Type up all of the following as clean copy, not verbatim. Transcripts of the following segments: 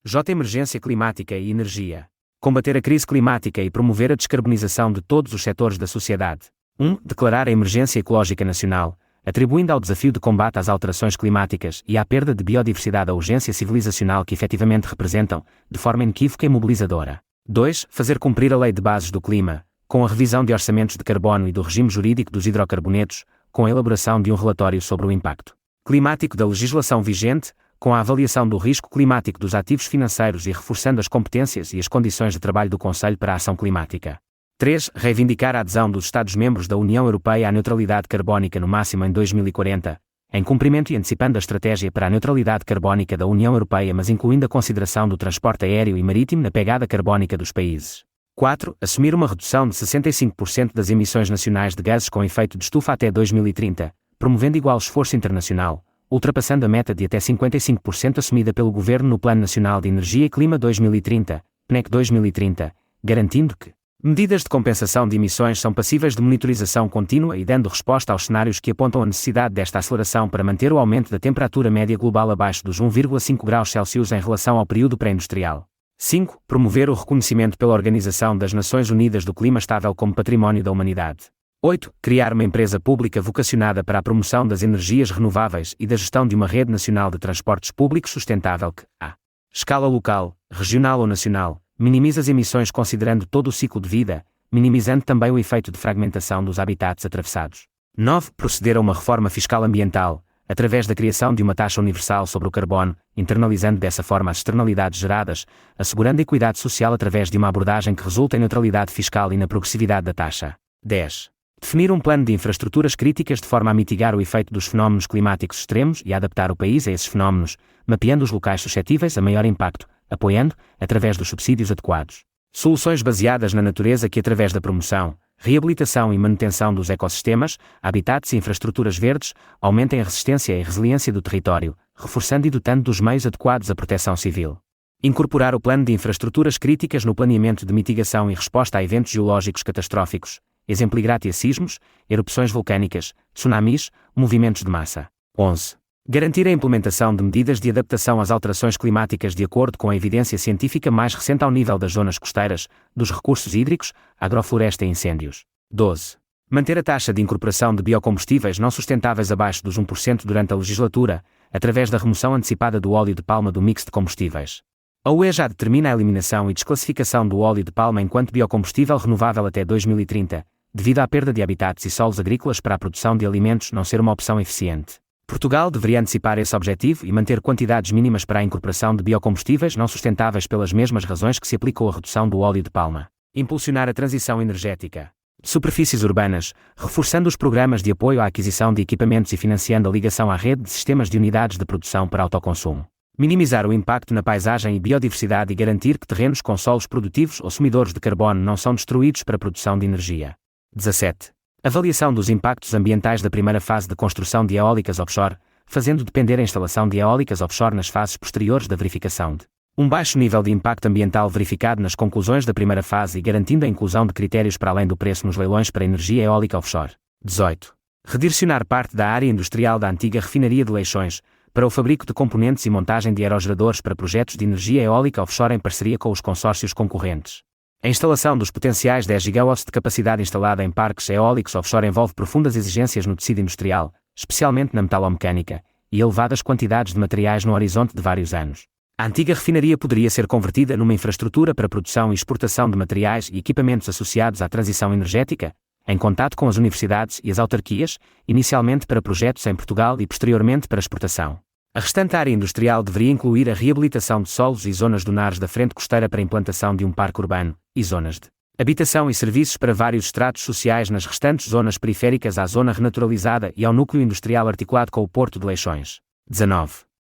J. Emergência climática e energia. Combater a crise climática e promover a descarbonização de todos os setores da sociedade. 1. Declarar a emergência ecológica nacional, atribuindo ao desafio de combate às alterações climáticas e à perda de biodiversidade a urgência civilizacional que efetivamente representam, de forma inequívoca e mobilizadora. 2. Fazer cumprir a Lei de Bases do Clima, com a revisão de orçamentos de carbono e do regime jurídico dos hidrocarbonetos, com a elaboração de um relatório sobre o impacto climático da legislação vigente, com a avaliação do risco climático dos ativos financeiros e reforçando as competências e as condições de trabalho do Conselho para a Ação Climática. 3. Reivindicar a adesão dos Estados-membros da União Europeia à neutralidade carbónica no máximo em 2040, em cumprimento e antecipando a estratégia para a neutralidade carbónica da União Europeia, mas incluindo a consideração do transporte aéreo e marítimo na pegada carbónica dos países. 4. Assumir uma redução de 65% das emissões nacionais de gases com efeito de estufa até 2030, promovendo igual esforço internacional, ultrapassando a meta de até 55% assumida pelo Governo no Plano Nacional de Energia e Clima 2030, PNEC 2030, garantindo que medidas de compensação de emissões são passíveis de monitorização contínua e dando resposta aos cenários que apontam a necessidade desta aceleração para manter o aumento da temperatura média global abaixo dos 1,5 graus Celsius em relação ao período pré-industrial. 5. Promover o reconhecimento pela Organização das Nações Unidas do Clima Estável como Património da Humanidade. 8. Criar uma empresa pública vocacionada para a promoção das energias renováveis e da gestão de uma rede nacional de transportes públicos sustentável que, a escala local, regional ou nacional, minimiza as emissões considerando todo o ciclo de vida, minimizando também o efeito de fragmentação dos habitats atravessados. 9. Proceder a uma reforma fiscal ambiental, através da criação de uma taxa universal sobre o carbono, internalizando dessa forma as externalidades geradas, assegurando a equidade social através de uma abordagem que resulta em neutralidade fiscal e na progressividade da taxa. 10. Definir um plano de infraestruturas críticas de forma a mitigar o efeito dos fenómenos climáticos extremos e a adaptar o país a esses fenómenos, mapeando os locais suscetíveis a maior impacto, apoiando, através dos subsídios adequados, soluções baseadas na natureza que, através da promoção, reabilitação e manutenção dos ecossistemas, habitats e infraestruturas verdes, aumentem a resistência e resiliência do território, reforçando e dotando dos meios adequados a proteção civil. Incorporar o plano de infraestruturas críticas no planeamento de mitigação e resposta a eventos geológicos catastróficos, exemplo gratia sismos, erupções vulcânicas, tsunamis, movimentos de massa. 11. Garantir a implementação de medidas de adaptação às alterações climáticas de acordo com a evidência científica mais recente ao nível das zonas costeiras, dos recursos hídricos, agrofloresta e incêndios. 12. Manter a taxa de incorporação de biocombustíveis não sustentáveis abaixo dos 1% durante a legislatura, através da remoção antecipada do óleo de palma do mix de combustíveis. A UE já determina a eliminação e desclassificação do óleo de palma enquanto biocombustível renovável até 2030, devido à perda de habitats e solos agrícolas para a produção de alimentos não ser uma opção eficiente. Portugal deveria antecipar esse objetivo e manter quantidades mínimas para a incorporação de biocombustíveis não sustentáveis pelas mesmas razões que se aplicou à redução do óleo de palma. Impulsionar a transição energética. Superfícies urbanas, reforçando os programas de apoio à aquisição de equipamentos e financiando a ligação à rede de sistemas de unidades de produção para autoconsumo. Minimizar o impacto na paisagem e biodiversidade e garantir que terrenos com solos produtivos ou sumidores de carbono não são destruídos para a produção de energia. 17. Avaliação dos impactos ambientais da primeira fase de construção de eólicas offshore, fazendo depender a instalação de eólicas offshore nas fases posteriores da verificação de um baixo nível de impacto ambiental verificado nas conclusões da primeira fase e garantindo a inclusão de critérios para além do preço nos leilões para energia eólica offshore. 18. Redirecionar parte da área industrial da antiga refinaria de Leixões, para o fabrico de componentes e montagem de aerogeradores para projetos de energia eólica offshore em parceria com os consórcios concorrentes. A instalação dos potenciais 10 gigawatts de capacidade instalada em parques eólicos offshore envolve profundas exigências no tecido industrial, especialmente na metalomecânica, e elevadas quantidades de materiais no horizonte de vários anos. A antiga refinaria poderia ser convertida numa infraestrutura para produção e exportação de materiais e equipamentos associados à transição energética, em contato com as universidades e as autarquias, inicialmente para projetos em Portugal e posteriormente para exportação. A restante área industrial deveria incluir a reabilitação de solos e zonas dunares da frente costeira para a implantação de um parque urbano, e zonas de habitação e serviços para vários estratos sociais nas restantes zonas periféricas à zona renaturalizada e ao núcleo industrial articulado com o Porto de Leixões. 19.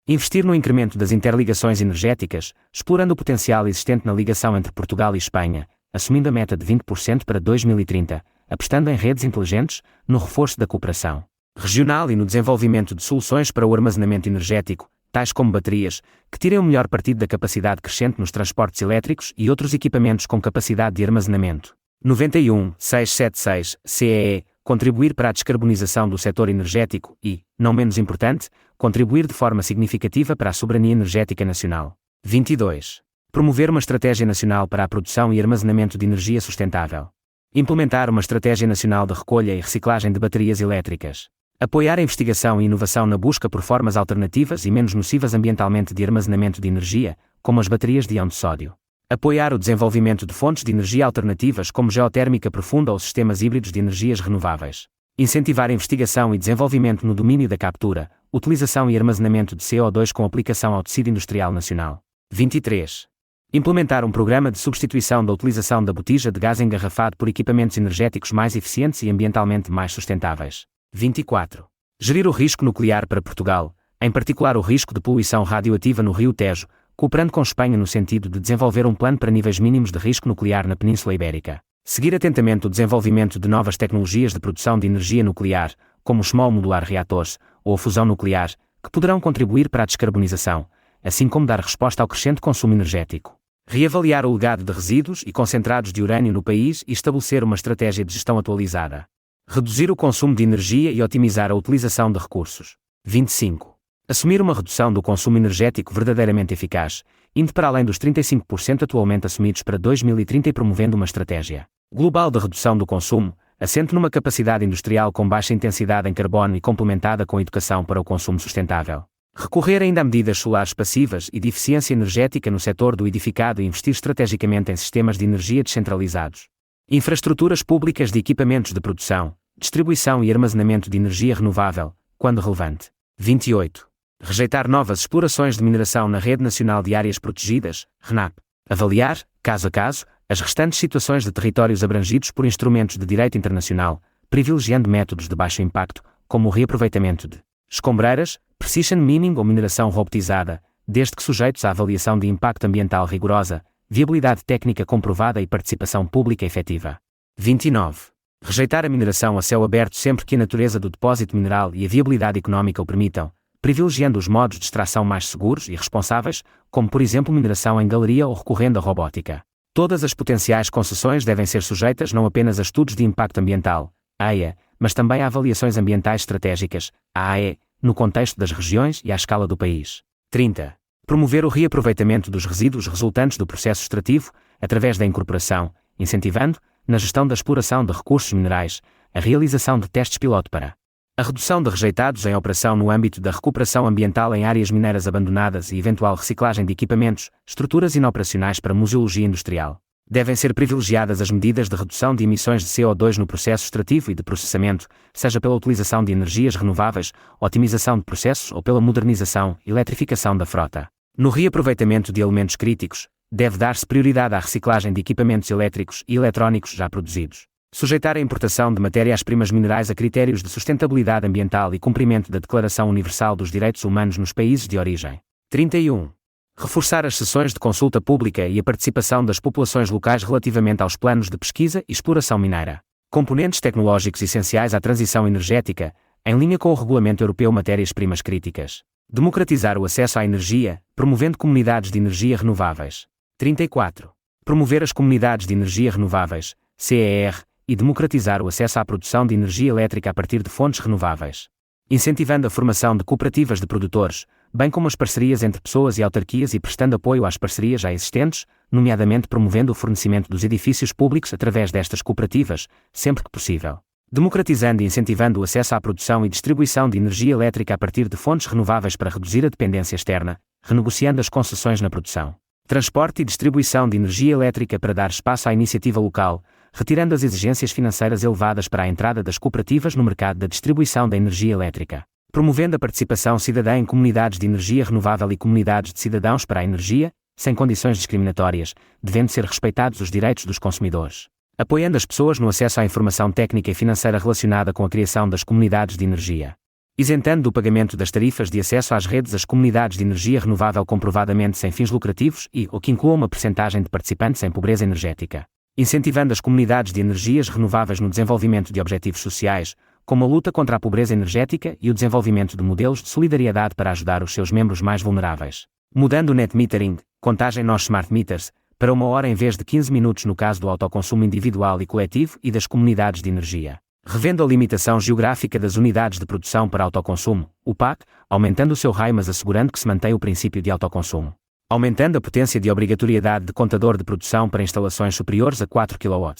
Investir no incremento das interligações energéticas, explorando o potencial existente na ligação entre Portugal e Espanha, assumindo a meta de 20% para 2030, apostando em redes inteligentes, no reforço da cooperação regional e no desenvolvimento de soluções para o armazenamento energético, tais como baterias, que tirem o melhor partido da capacidade crescente nos transportes elétricos e outros equipamentos com capacidade de armazenamento. 91.676 CEE, contribuir para a descarbonização do setor energético e, não menos importante, contribuir de forma significativa para a soberania energética nacional. 22. Promover uma estratégia nacional para a produção e armazenamento de energia sustentável. Implementar uma estratégia nacional de recolha e reciclagem de baterias elétricas. Apoiar a investigação e inovação na busca por formas alternativas e menos nocivas ambientalmente de armazenamento de energia, como as baterias de íon de sódio. Apoiar o desenvolvimento de fontes de energia alternativas como geotérmica profunda ou sistemas híbridos de energias renováveis. Incentivar a investigação e desenvolvimento no domínio da captura, utilização e armazenamento de CO2 com aplicação ao tecido industrial nacional. 23. Implementar um programa de substituição da utilização da botija de gás engarrafado por equipamentos energéticos mais eficientes e ambientalmente mais sustentáveis. 24. Gerir o risco nuclear para Portugal, em particular o risco de poluição radioativa no Rio Tejo, cooperando com Espanha no sentido de desenvolver um plano para níveis mínimos de risco nuclear na Península Ibérica. Seguir atentamente o desenvolvimento de novas tecnologias de produção de energia nuclear, como os small modular reatores, ou a fusão nuclear, que poderão contribuir para a descarbonização, assim como dar resposta ao crescente consumo energético. Reavaliar o legado de resíduos e concentrados de urânio no país e estabelecer uma estratégia de gestão atualizada. Reduzir o consumo de energia e otimizar a utilização de recursos. 25. Assumir uma redução do consumo energético verdadeiramente eficaz, indo para além dos 35% atualmente assumidos para 2030 e promovendo uma estratégia global de redução do consumo, assente numa capacidade industrial com baixa intensidade em carbono e complementada com educação para o consumo sustentável. Recorrer ainda a medidas solares passivas e de eficiência energética no setor do edificado e investir estrategicamente em sistemas de energia descentralizados. Infraestruturas públicas de equipamentos de produção, distribuição e armazenamento de energia renovável, quando relevante. 28. Rejeitar novas explorações de mineração na Rede Nacional de Áreas Protegidas, RNAP. Avaliar, caso a caso, as restantes situações de territórios abrangidos por instrumentos de direito internacional, privilegiando métodos de baixo impacto, como o reaproveitamento de escombreiras, precision mining ou mineração robotizada, desde que sujeitos à avaliação de impacto ambiental rigorosa, viabilidade técnica comprovada e participação pública efetiva. 29. Rejeitar a mineração a céu aberto sempre que a natureza do depósito mineral e a viabilidade económica o permitam, privilegiando os modos de extração mais seguros e responsáveis, como por exemplo mineração em galeria ou recorrendo à robótica. Todas as potenciais concessões devem ser sujeitas não apenas a estudos de impacto ambiental, AIA, mas também a avaliações ambientais estratégicas, AAE, no contexto das regiões e à escala do país. 30. Promover o reaproveitamento dos resíduos resultantes do processo extrativo, através da incorporação, incentivando, na gestão da exploração de recursos minerais, a realização de testes piloto para a redução de rejeitados em operação no âmbito da recuperação ambiental em áreas mineiras abandonadas e eventual reciclagem de equipamentos, estruturas inoperacionais para museologia industrial. Devem ser privilegiadas as medidas de redução de emissões de CO2 no processo extrativo e de processamento, seja pela utilização de energias renováveis, otimização de processos ou pela modernização e eletrificação da frota. No reaproveitamento de elementos críticos, deve dar-se prioridade à reciclagem de equipamentos elétricos e eletrónicos já produzidos. Sujeitar a importação de matérias-primas minerais a critérios de sustentabilidade ambiental e cumprimento da Declaração Universal dos Direitos Humanos nos países de origem. 31. Reforçar as sessões de consulta pública e a participação das populações locais relativamente aos planos de pesquisa e exploração mineira. Componentes tecnológicos essenciais à transição energética, em linha com o Regulamento Europeu Matérias-Primas Críticas. Democratizar o acesso à energia, promovendo comunidades de energia renováveis. 34. Promover as comunidades de energia renováveis, CER, e democratizar o acesso à produção de energia elétrica a partir de fontes renováveis. Incentivando a formação de cooperativas de produtores, bem como as parcerias entre pessoas e autarquias e prestando apoio às parcerias já existentes, nomeadamente promovendo o fornecimento dos edifícios públicos através destas cooperativas, sempre que possível. Democratizando e incentivando o acesso à produção e distribuição de energia elétrica a partir de fontes renováveis para reduzir a dependência externa, renegociando as concessões na produção. Transporte e distribuição de energia elétrica para dar espaço à iniciativa local, retirando as exigências financeiras elevadas para a entrada das cooperativas no mercado da distribuição da energia elétrica. Promovendo a participação cidadã em comunidades de energia renovável e comunidades de cidadãos para a energia, sem condições discriminatórias, devendo ser respeitados os direitos dos consumidores. Apoiando as pessoas no acesso à informação técnica e financeira relacionada com a criação das comunidades de energia. Isentando do pagamento das tarifas de acesso às redes as comunidades de energia renovável comprovadamente sem fins lucrativos e ou que incluam uma percentagem de participantes em pobreza energética. Incentivando as comunidades de energias renováveis no desenvolvimento de objetivos sociais, como a luta contra a pobreza energética e o desenvolvimento de modelos de solidariedade para ajudar os seus membros mais vulneráveis. Mudando o net metering, contagem nos smart meters, para 1 hora em vez de 15 minutos no caso do autoconsumo individual e coletivo e das comunidades de energia. Revendo a limitação geográfica das unidades de produção para autoconsumo, o PAC, aumentando o seu raio mas assegurando que se mantém o princípio de autoconsumo. aumentando a potência de obrigatoriedade de contador de produção para instalações superiores a 4 kW.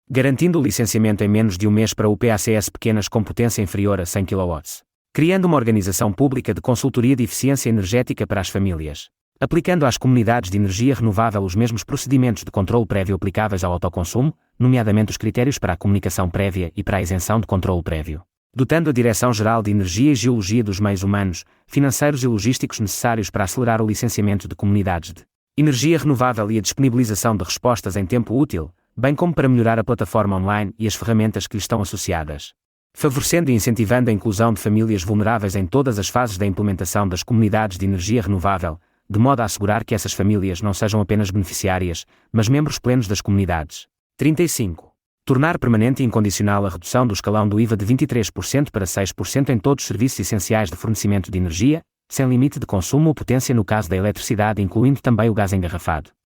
Garantindo o licenciamento em menos de um mês para UPACS pequenas com potência inferior a 100 kW. Criando uma organização pública de consultoria de eficiência energética para as famílias. Aplicando às comunidades de energia renovável os mesmos procedimentos de controle prévio aplicáveis ao autoconsumo, nomeadamente os critérios para a comunicação prévia e para a isenção de controle prévio. Dotando a Direção-Geral de Energia e Geologia dos meios humanos, financeiros e logísticos necessários para acelerar o licenciamento de comunidades de energia renovável e a disponibilização de respostas em tempo útil, bem como para melhorar a plataforma online e as ferramentas que lhe estão associadas. Favorecendo e incentivando a inclusão de famílias vulneráveis em todas as fases da implementação das comunidades de energia renovável, de modo a assegurar que essas famílias não sejam apenas beneficiárias, mas membros plenos das comunidades. 35. Tornar permanente e incondicional a redução do escalão do IVA de 23% para 6% em todos os serviços essenciais de fornecimento de energia, sem limite de consumo ou potência no caso da eletricidade, incluindo também o gás engarrafado.